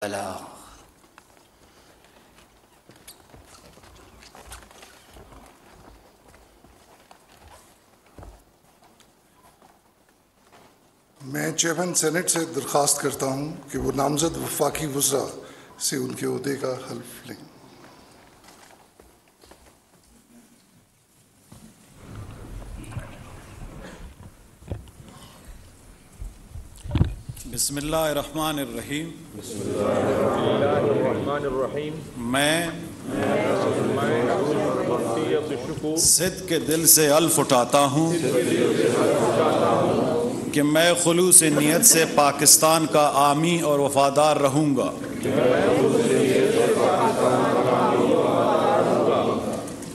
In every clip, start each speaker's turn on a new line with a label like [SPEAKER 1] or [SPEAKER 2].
[SPEAKER 1] मैं chairman senate से दरख्वास्त करता हूं कि वो नामजद वफाकी वज़रा से उनके ओहदे का हल्फ लें।
[SPEAKER 2] बिस्मिल्लाहिर्रहमानिर्रहीम। मैं सिद्क़ के दिल से अल्फ़ उठाता हूँ कि मैं खुलूस नियत से पाकिस्तान का आमी और वफादार रहूँगा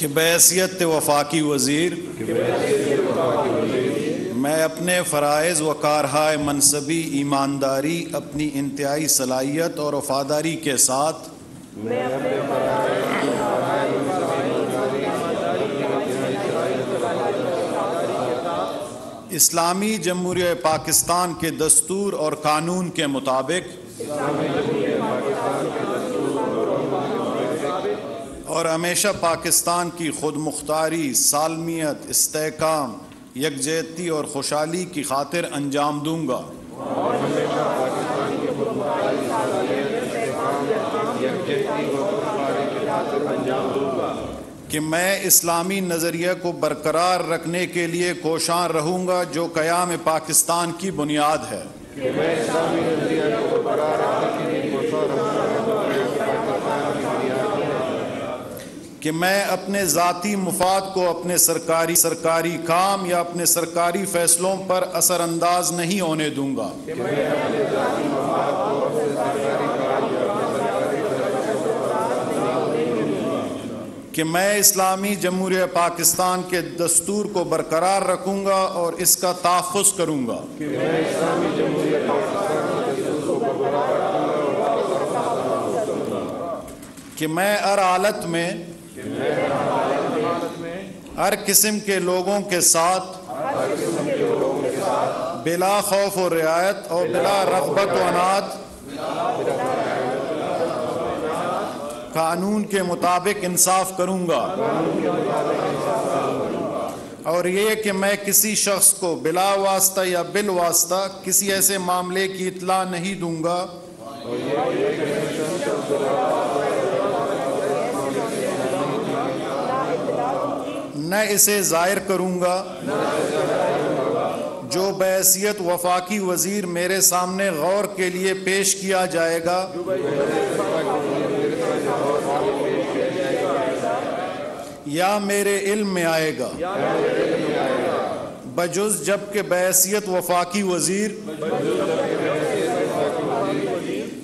[SPEAKER 2] कि बहैसियत वफाकी वज़ीर मैं अपने फ़राइज़ व कारहाय मनसबी ईमानदारी अपनी इंतहाई सलाहियत और वफादारी के साथ इस्लामी जमहूरियत पाकिस्तान के दस्तूर और कानून के मुताबिक और हमेशा पाकिस्तान की खुद मुख्तारी, सालमियत, इस्तेहकाम, यकजहती और खुशहाली की खातिर अंजाम दूंगा कि मैं इस्लामी नज़रिया को बरकरार रखने के लिए कोशां रहूँगा जो क़याम पाकिस्तान की बुनियाद है कि मैं अपने ज़ाती मुफाद को अपने सरकारी काम या अपने सरकारी फ़ैसलों पर असरअंदाज नहीं होने दूंगा कि मैं इस्लामी जमहूरियत पाकिस्तान के दस्तूर को बरकरार रखूँगा और इसका तहफ़्फ़ुज़ करूँगा कि मैं हर हालत में हर किस्म के लोगों के साथ बिला खौफ और रियायत और बिला रग़बत व अनाद कानून के मुताबिक इंसाफ करूँगा और ये कि मैं किसी शख्स को बिला वास्ता या बिल वास्ता किसी ऐसे मामले की इत्ला नहीं दूँगा न इसे ज़ाहिर करूँगा जो बहैसियत वफाकी वज़ीर मेरे सामने गौर के लिए पेश किया जाएगा या मेरे इल्म में आएगा बजुज़ जबकि बहैसियत वफाकी वज़ीर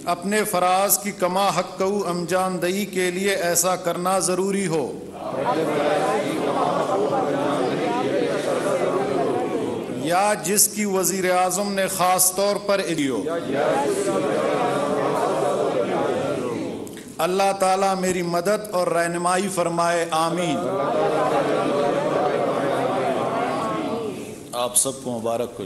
[SPEAKER 2] अपने फ़राज़ की कमा हक़्क़ू अंजामदही के लिए ऐसा करना ज़रूरी हो या जिसकी वज़ीर आज़म ने ख़ास तौर पर इदियो। अल्लाह ताला मेरी मदद और रहनुमाई फरमाए, आमीन। आप सबको मुबारक हो।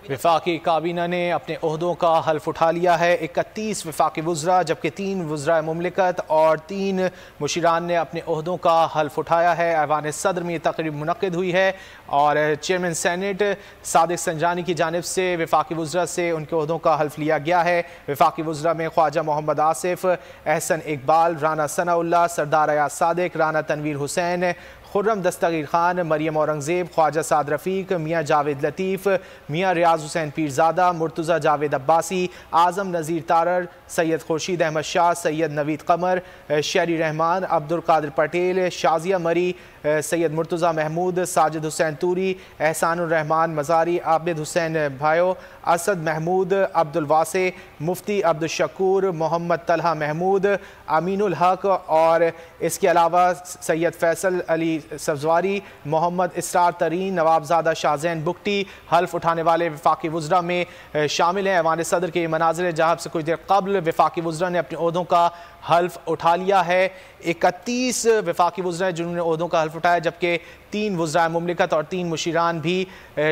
[SPEAKER 3] वफाकी काबीना ने अपने ओहदों का हल्फ उठा लिया है। 31 वफाकी वज़रा जबकि 3 वज़रा मुमलिकत और 3 मुशीरान ने अपने ओहदों का हल्फ उठाया है। ऐवान सदर में तकरीब मुनक़्क़िद हुई है और चेयरमैन सेनेट सादिक संजानी की जानिब से वफाकी वज़रा से उनके ओहदों का हल्फ लिया गया है। वफाकी वज़रा में ख्वाजा मोहम्मद आसिफ, एहसन इकबाल, राना सनाउल्लाह, सरदार अयाज सादिक, राना तनवीर हुसैन, खुर्रम दस्तगीर खान, मरियम औरंगज़ेब, ख्वाजा साद रफ़ीक, मियाँ जावेद लतीफ़, मियाँ रियाज़ हुसैन पीरज़ादा, मुर्तज़ा जावेद अब्बासी, आज़म नज़ीर तारर, सैयद खुर्शीद अहमद शाह, सैयद नवीद कमर, शेरी रहमान, अब्दुल कादिर पटेल, शाज़िया मरी, सैयद मुर्तज़ा महमूद, साजिद हुसैन तूरी, एहसानुर रहमान मज़ारी, आबिद हुसैन भायो, असद महमूद, अब्दुल वासे, मुफ्ती अब्दुल शकूर, मोहम्मद तलहा महमूद, अमीनुल हक और इसके अलावा सैयद फैसल अली सब्जवारी, मोहम्मद इसरार तरीन, नवाबजादा शाहजैन बुगटी हल्फ उठाने वाले वफाकी वुज़रा में शामिल हैं। ऐवान सदर के मनाज़िर जहां से कुछ देर कबल वफाकी वुज़रा ने अपने ओहदों का हल्फ उठा लिया है। 31 वफाकी वुज़रा जिन्होंने ओहदों का हल्फ उठाया, जबकि 3 वुज़रा मुमलिकत और 3 मुशीरान भी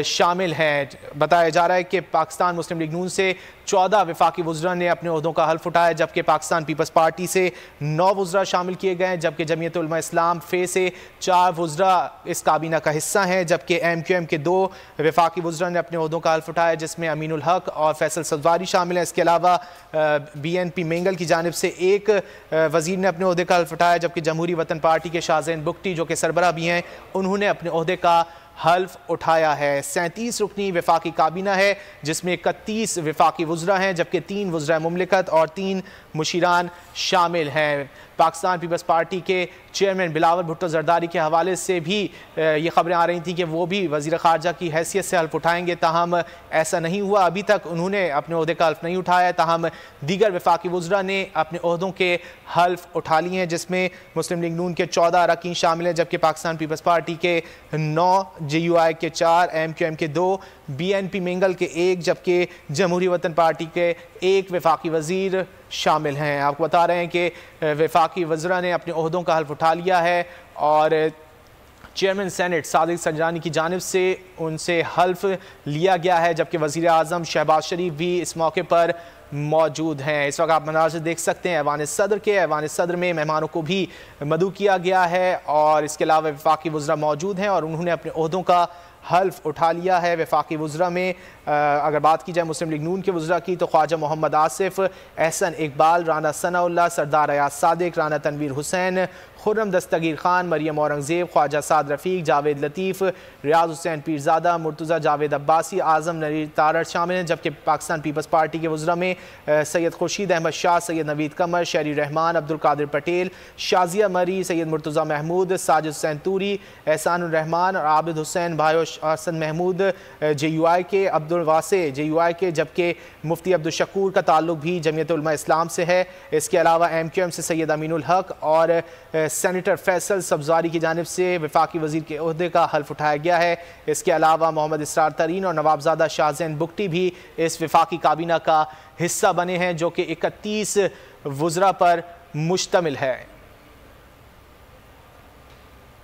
[SPEAKER 3] शामिल हैं। बताया जा रहा है कि पाकिस्तान मुस्लिम लीग नून से 14 वफाकी वुज़रा ने अपने ओहदों का हल्फ उठाया, जबकि पाकिस्तान पीपल्स पार्टी से 9 वुज़रा शामिल किए गए हैं, जबकि जमीयत उलमा इस्लाम फे से 4 वुज़रा इस काबीना का हिस्सा हैं, जबकि MQM के 2 वफाकी वुज़रा ने अपने ओहदों का हल्फ उठाया, जिसमें अमीनुल हक और फैसल सब्जवारी शामिल हैं। इसके अलावा BNP मेंगल की जानिब से एक वज़ीर ने अपने ओहदे का हल्फ उठाया, जबकि जमहूरी वतन पार्टी के शाहजैन बुगटी जो कि सरबराह भी हैं, उन्होंने अपने ओहदे का हल्फ उठाया है। 37 रुकनी वफाकी काबीना है, जिसमें 31 वफाकी वुज़रा हैं, जबकि 3 वुज़रा मुमलिकत और 3 मुशीरान शामिल हैं। पाकिस्तान पीपल्स पार्टी के चेयरमैन बिलावल भुट्टो जरदारी के हवाले से भी ये खबरें आ रही थी कि वो भी वज़ीर ख़ारजा की हैसियत से हल्फ उठाएंगे, ताहम ऐसा नहीं हुआ। अभी तक उन्होंने अपने ओहदे का हल्फ नहीं उठाया, ताहम दीगर वफाकी वुज़रा ने अपने ओहदों के हल्फ उठा लिए हैं, जिसमें मुस्लिम लीग नून के 14 अरकान शामिल हैं, जबकि पाकिस्तान पीपल्स पार्टी के 9, JUI के 4, MQM के 2, BNP मेंगल के 1, जबकि जमहूरी वतन पार्टी के 1 वफाकी वज़ीर शामिल हैं। आपको बता रहे हैं कि वफाकी वज़रा ने अपने ओहदों का हल्फ उठा लिया है और चेयरमैन सेनेट सादिक संजानी की जानिब से उनसे हल्फ लिया गया है, जबकि वज़ीर आज़म शहबाज शरीफ भी इस मौके पर मौजूद हैं। इस वक्त आप मनाज़िर देख सकते हैं ऐवान सदर के। ऐवान सदर में मेहमानों को भी मदऊ किया गया है और इसके अलावा वफाकी वुज़रा मौजूद हैं और उन्होंने अपने ओहदों का हल्फ उठा लिया है। वफाकी वुज़रा में अगर बात की जाए मुस्लिम लीग नून के वुज़रा की, तो ख्वाजा मोहम्मद आसिफ, एहसन इकबाल, राना सनाउल्लाह, सरदार अयाज सादिक, राना तनवीर हुसैन, खुर्रम दस्तगीर खान, मरियम औरंगज़ेब, ख्वाजा साद रफ़ीक, जावेद लतीफ़, रियाज हुसैन पीरज़ादा, मुर्तज़ा जावेद अब्बासी, आज़म नरीर तारड़ शामिल हैं। जबकि पाकिस्तान पीपल्स पार्टी के वुज़रा में सैयद खुर्शीद अहमद शाह, सैयद नवीद कमर, शहरी रहमान, अब्दुल कादिर पटेल, शाजिया मरी, सैयद मुर्तज़ा महमूद, साजिद हुसैन तूरी, एहसानुर रहमान और आबिद हुसैन भाई, हसन महमूद JUI के, अब्दुल वासे JUI के, जबकि मुफ्ती अब्दुल शकूर का ताल्लुक भी जमीयत उलमा इस्लाम से है। इसके अलावा MQM से सैयद अमीनुल हक और सेनेटर फैसल सब्जवारी की जानिब से वफाकी वज़ीर के ओहदे का हल्फ उठाया गया है। इसके अलावा मोहम्मद इसरार तरीन और नवाबजादा शाहजैन बुगटी भी इस वफाकी काबीना का हिस्सा बने हैं, जो कि 31 वुज़रा पर मुश्तमिल है।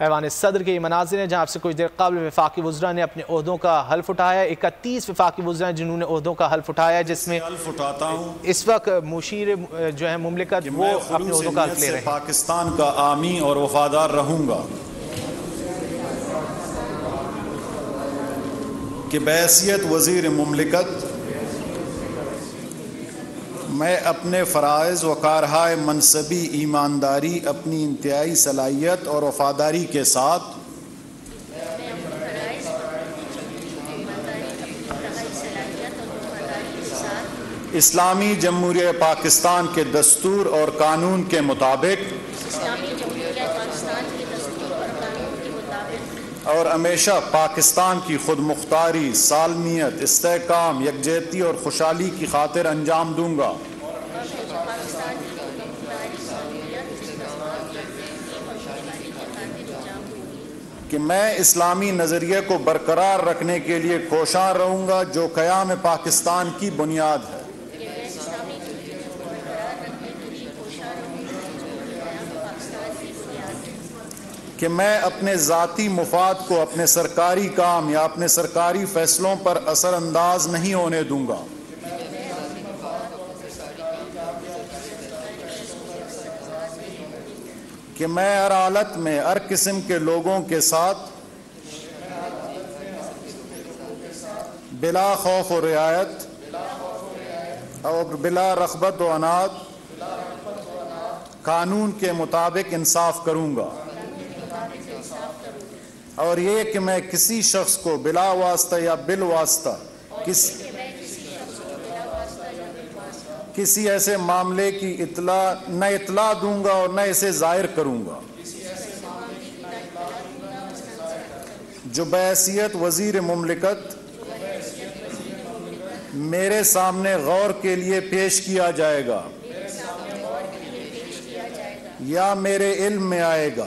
[SPEAKER 3] ऐवान सदर के ये मनाज़िर हैं जहाँ आपसे कुछ देर कबल वफाकी वुज़रा ने अपने ओहदों का हल्फ उठाया। 31 वफाकी वुज़रा हैं जिन्होंने ओहदों का हल्फ उठाया, जिसमें
[SPEAKER 2] हल्फ उठाता हूँ
[SPEAKER 3] इस वक्त मुशीर जो है मुमलिकत वो अपने ओहदों का हल्फ ले रहे हैं।
[SPEAKER 2] पाकिस्तान का आमी और वफादार रहूँगा कि बहैसियत वज़ीर मुमलिकत मैं अपने फ़राइज़ व कारहाय मनसबी ईमानदारी, अपनी इंतहाई सलाहियत और वफ़ादारी के साथ इस्लामी जमहूरियत पाकिस्तान के दस्तूर और कानून के मुताबिक और हमेशा पाकिस्तान की खुद मुख्तारी, सालमियत, इस्तेहकाम, यकजहती और खुशहाली की खातिर अंजाम दूंगा। कि मैं इस्लामी नज़रिए को बरकरार रखने के लिए कोशां रहूँगा, जो क़याम पाकिस्तान की बुनियाद है। कि मैं अपने ज़ाती मुफाद को अपने सरकारी काम या अपने सरकारी फ़ैसलों पर असरअंदाज नहीं होने दूँगा। कि मैं हर हालत में हर किस्म के लोगों के साथ बिला खौफ और रियायत और बिला रग़बत व अनाद कानून के मुताबिक इंसाफ करूँगा। और ये कि मैं किसी शख्स को बिला वास्ता या बिल वास्ता किसी ऐसे मामले की इतला दूंगा और न इसे जाहिर करूंगा जो बहैसियत वज़ीर मुमलिकत मेरे सामने गौर के लिए पेश किया जाएगा या मेरे इल्म में आएगा,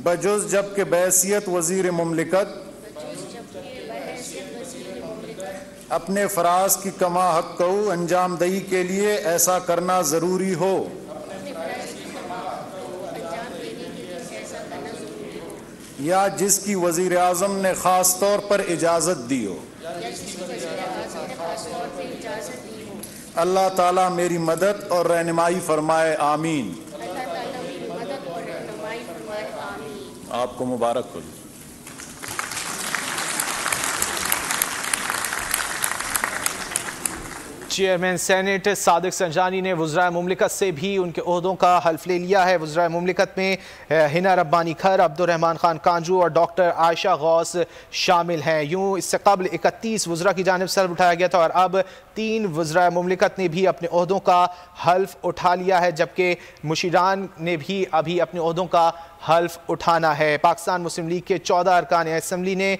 [SPEAKER 2] बजुज़ जबकि बहैसियत वज़ीर मुमलिकत अपने फ़राज़ की कमा हक़्क़हू अंजाम दही के लिए ऐसा करना ज़रूरी हो, या जिसकी वज़ीर आज़म ने ख़ास तौर पर इजाज़त दी हो। अल्लाह ताला मेरी मदद और रहनुमाई फरमाए, आमीन। आपको मुबारक हो।
[SPEAKER 3] चेयरमैन सेनेट सादिक संजानी ने वज़राए मुमलिकत से भी उनके ओहदों का हल्फ ले लिया है। वज़राए मुमलिकत में हिना रब्बानी खर, अब्दुर्रहमान खान कांजू और डॉक्टर आयशा गौस शामिल हैं। यूँ इससे कबल 31 वज़रा की जानिब से हल्फ उठाया गया था और अब 3 वज़राए मुमलिकत ने भी अपने ओहदों का हल्फ उठा लिया है, जबकि मुशीरान ने भी अभी अपने ओहदों का हल्फ उठाना है। पाकिस्तान मुस्लिम लीग के 14 अरकान असम्बली ने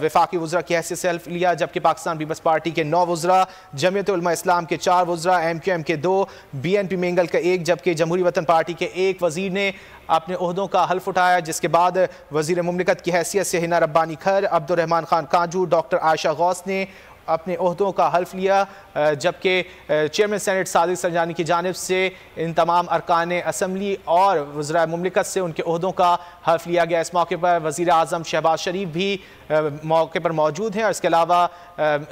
[SPEAKER 3] वफाकी वज़रा की हैसियत से हल्फ लिया, जबकि पाकिस्तान पीपल्स पार्टी के 9 वज़रा, जमीयत उलमा इस्लाम के 4 वज़रा, MQM के 2, BNP मेंगल का 1, जबकि जमहूरी वतन पार्टी के 1 वज़ीर ने अपने ओहदों का हल्फ उठाया, जिसके बाद वज़ीर मुमलिकत की हैसियत से हिना रब्बानी खर, अब्दुर्रहमान खान कांजू, डॉक्टर आयशा गौस ने अपने ओहदों का हल्फ लिया, जबकि चेयरमैन सेनेट सादिक संजानी की जानिब से इन तमाम अरकान असम्बली और वज़राए मुमलिकत से उनके ओहदों का हल्फ लिया गया। इस मौके पर वज़ीर आज़म शहबाज शरीफ भी मौके पर मौजूद हैं और इसके अलावा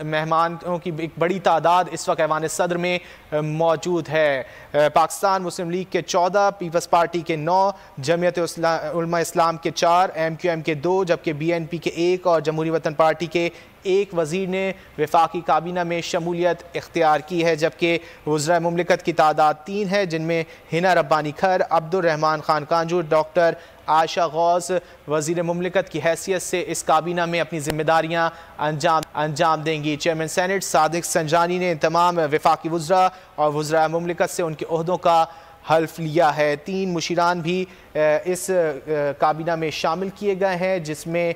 [SPEAKER 3] मेहमानों की एक बड़ी तादाद इस वक्त ऐवान सदर में मौजूद है। पाकिस्तान मुस्लिम लीग के 14, पीपल्स पार्टी के 9, जमीयत उलमा इस्लाम के 4, MQM के 2, जबकि BNP के 1 और जमहूरी वतन पार्टी के 1 वज़ीर ने वफाकी काबीना में शमूलियत इख्तियार की है, जबकि वज़राए मुमलिकत की तादाद 3 है, जिनमें हिना रब्बानी खर, अब्दुर्रहमान खान कांजू, डॉक्टर आयशा गौस वज़ीर मुमलिकत की हैसियत से इस काबीना में अपनी जिम्मेदारियाँ अंजाम देंगी। चेयरमैन सेनेट सादिक संजानी ने तमाम वफाकी वज़रा और वज़राए मुमलिकत से उनके ओहदों का हल्फ लिया है। 3 मुशीरान भी इस काबीना में शामिल किए गए हैं, जिसमें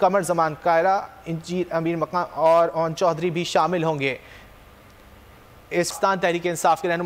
[SPEAKER 3] कमर जमान कायरा, इंजीर अमीर मकाम और ओन चौधरी भी शामिल होंगे। इस तहरीक इंसाफ के रहनुमा